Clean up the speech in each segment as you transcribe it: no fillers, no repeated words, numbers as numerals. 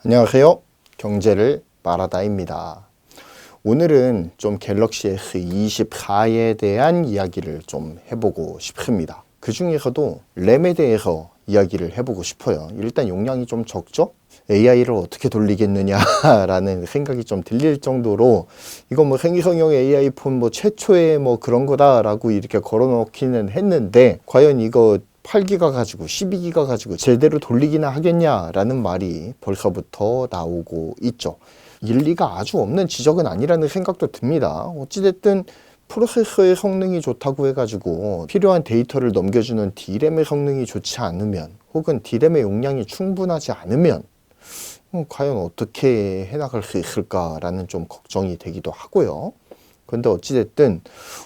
안녕하세요. 경제를 말하다입니다. 오늘은 좀 갤럭시 S24에 대한 이야기를 좀 해보고 싶습니다. 그 중에서도 램에 대해서 이야기를 해보고 싶어요. 일단 용량이 좀 적죠? AI를 어떻게 돌리겠느냐라는 생각이 좀 들릴 정도로 이거 뭐 생성형 AI 폰 뭐 최초의 뭐 그런 거다라고 이렇게 걸어놓기는 했는데 과연 이거 8기가 가지고 12기가 가지고 제대로 돌리기나 하겠냐라는 말이 벌써부터 나오고 있죠. 일리가 아주 없는 지적은 아니라는 생각도 듭니다. 어찌됐든 프로세서의 성능이 좋다고 해가지고 필요한 데이터를 넘겨주는 D램의 성능이 좋지 않으면 혹은 D램의 용량이 충분하지 않으면 과연 어떻게 해나갈 수 있을까라는 좀 걱정이 되기도 하고요. 그런데 어찌됐든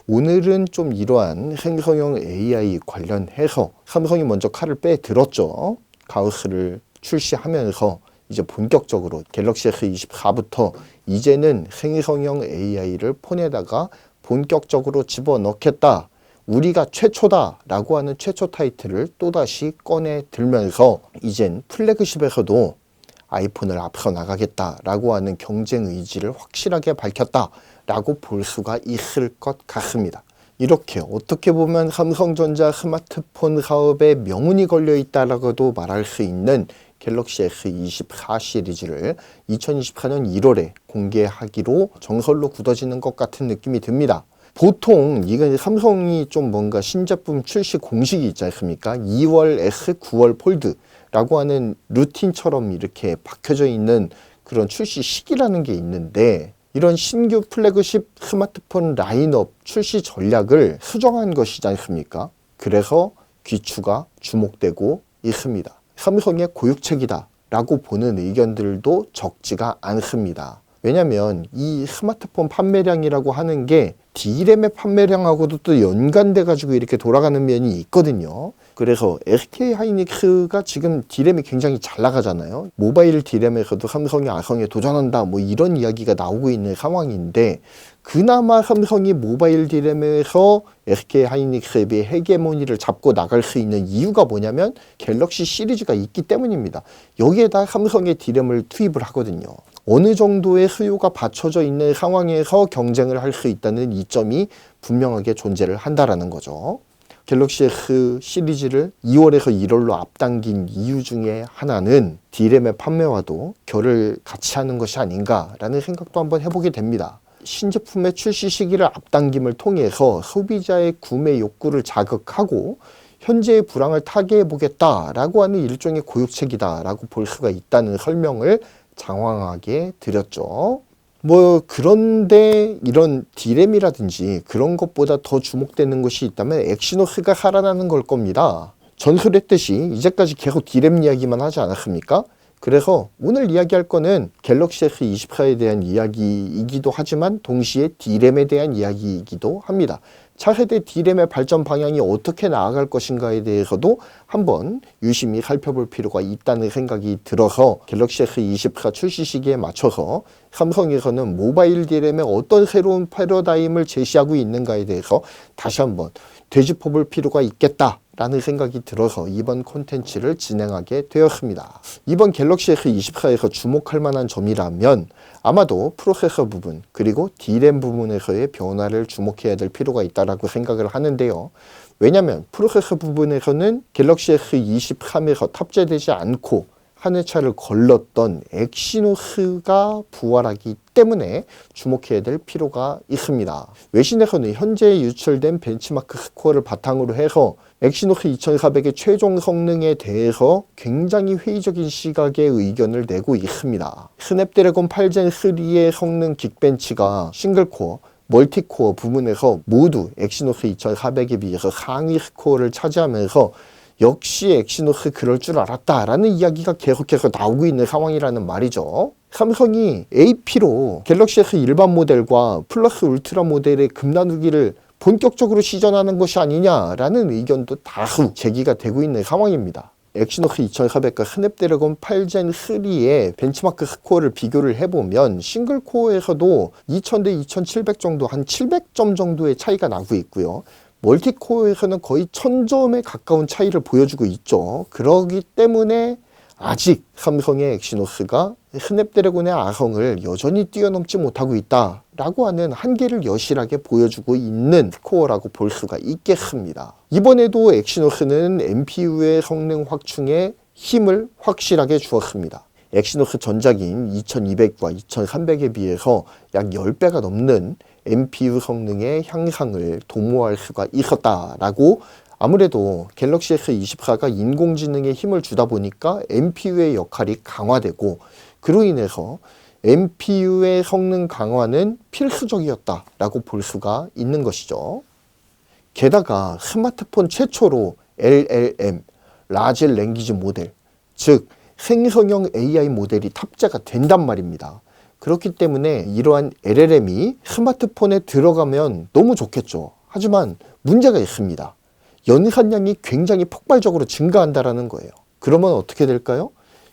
오늘은 좀 이러한 생성형 AI 관련해서 삼성이 먼저 칼을 빼들었죠. 가우스를 출시하면서 이제 본격적으로 갤럭시 S24부터 이제는 생성형 AI를 폰에다가 본격적으로 집어넣겠다. 우리가 최초다 라고 하는 최초 타이틀을 또다시 꺼내 들면서 이젠 플래그십에서도 아이폰을 앞서 나가겠다라고 하는 경쟁 의지를 확실하게 밝혔다라고 볼 수가 있을 것 같습니다. 이렇게 어떻게 보면 삼성전자 스마트폰 사업에 명운이 걸려 있다라고도 말할 수 있는 갤럭시 S24 시리즈를 2024년 1월에 공개하기로 정설로 굳어지는 것 같은 느낌이 듭니다. 보통 이건 삼성이 좀 뭔가 신제품 출시 공식이 있지 않습니까? 2월 S, 9월 폴드 라고 하는 루틴처럼 이렇게 박혀져 있는 그런 출시 시기라는 게 있는데 이런 신규 플래그십 스마트폰 라인업 출시 전략을 수정한 것이지 않습니까? 그래서 귀추가 주목되고 있습니다. 삼성의 고육책이다 라고 보는 의견들도 적지가 않습니다. 왜냐하면 이 스마트폰 판매량이라고 하는 게 D램의 판매량하고도 또 연관돼 가지고 이렇게 돌아가는 면이 있거든요. 그래서 SK하이닉스가 지금 D램이 굉장히 잘 나가잖아요. 모바일 D램에서도 삼성이 아성에 도전한다 뭐 이런 이야기가 나오고 있는 상황인데 그나마 삼성이 모바일 D램에서 SK하이닉스에 비해 헤게모니를 잡고 나갈 수 있는 이유가 뭐냐면 갤럭시 시리즈가 있기 때문입니다. 여기에다 삼성의 D램을 투입을 하거든요. 어느 정도의 수요가 받쳐져 있는 상황에서 경쟁을 할 수 있다는 이점이 분명하게 존재를 한다라는 거죠. 갤럭시 S 시리즈를 2월에서 1월로 앞당긴 이유 중에 하나는 D램의 판매와도 결을 같이 하는 것이 아닌가라는 생각도 한번 해보게 됩니다. 신제품의 출시 시기를 앞당김을 통해서 소비자의 구매 욕구를 자극하고 현재의 불황을 타개해보겠다라고 하는 일종의 고육책이다라고 볼 수가 있다는 설명을 장황하게 드렸죠. 그런데 이런 D램이라든지 그런 것보다 더 주목되는 것이 있다면 엑시노스가 살아나는 걸 겁니다. 전설했듯이 이제까지 계속 D램 이야기만 하지 않았습니까? 그래서 오늘 이야기할 거는 갤럭시 S24에 대한 이야기이기도 하지만 동시에 D램에 대한 이야기이기도 합니다. 차세대 D램의 발전 방향이 어떻게 나아갈 것인가에 대해서도 한번 유심히 살펴볼 필요가 있다는 생각이 들어서 갤럭시 S24 출시 시기에 맞춰서 삼성에서는 모바일 D램의 어떤 새로운 패러다임을 제시하고 있는가에 대해서 다시 한번 되짚어볼 필요가 있겠다라는 생각이 들어서 이번 콘텐츠를 진행하게 되었습니다. 이번 갤럭시 S24에서 주목할 만한 점이라면 아마도 프로세서 부분 그리고 D램 부분에서의 변화를 주목해야 될 필요가 있다고 생각을 하는데요. 왜냐하면 프로세서 부분에서는 갤럭시 S23에서 탑재되지 않고 한 회차를 걸렀던 엑시노스가 부활하기 때문에 주목해야 될 필요가 있습니다. 외신에서는 현재 유출된 벤치마크 스코어를 바탕으로 해서 엑시노스 2400의 최종 성능에 대해서 굉장히 회의적인 시각의 의견을 내고 있습니다. 스냅드래곤 8젠 3의 성능 긱벤치가 싱글코어 멀티코어 부분에서 모두 엑시노스 2400에 비해서 상위 스코어를 차지하면서 역시 엑시노스 그럴 줄 알았다라는 이야기가 계속해서 나오고 있는 상황이라는 말이죠. 삼성이 AP로 갤럭시 S 일반 모델과 플러스 울트라 모델의 급나누기를 본격적으로 시전하는 것이 아니냐라는 의견도 다수 제기가 되고 있는 상황입니다. 엑시노스 2400과 스냅드래곤 8젠 3의 벤치마크 스코어를 비교를 해보면 싱글코어에서도 2000 대 2700 정도 한 700점 정도의 차이가 나고 있고요. 멀티코어에서는 거의 1000점에 가까운 차이를 보여주고 있죠. 그러기 때문에 아직 삼성의 엑시노스가 스냅드래곤의 아성을 여전히 뛰어넘지 못하고 있다라고 하는 한계를 여실하게 보여주고 있는 스코어라고 볼 수가 있겠습니다. 이번에도 엑시노스는 NPU의 성능 확충에 힘을 확실하게 주었습니다. 엑시노스 전작인 2200과 2300에 비해서 약 10배가 넘는 NPU 성능의 향상을 도모할 수가 있었다라고, 아무래도 갤럭시 S24가 인공지능에 힘을 주다 보니까 NPU의 역할이 강화되고, 그로 인해서 NPU의 성능 강화는 필수적이었다라고 볼 수가 있는 것이죠. 게다가 스마트폰 최초로 LLM, 라지 랭귀지 모델, 즉 생성형 AI 모델이 탑재가 된단 말입니다. 그렇기 때문에 이러한 LLM이 스마트폰에 들어가면 너무 좋겠죠. 하지만 문제가 있습니다. 연산량이 굉장히 폭발적으로 증가한다는 거예요. 그러면 어떻게 될까요?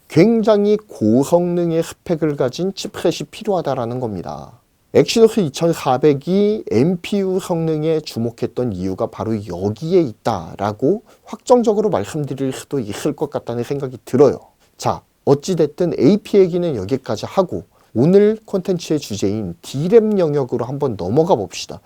굉장히 고성능의 스펙을 가진 칩셋이 필요하다는 겁니다. 엑시노스 2400이 NPU 성능에 주목했던 이유가 바로 여기에 있다라고 확정적으로 말씀드릴 수도 있을 것 같다는 생각이 들어요. 자, 어찌됐든 AP 얘기는 여기까지 하고 오늘 콘텐츠의 주제인 D램 영역으로 한번 넘어가 봅시다.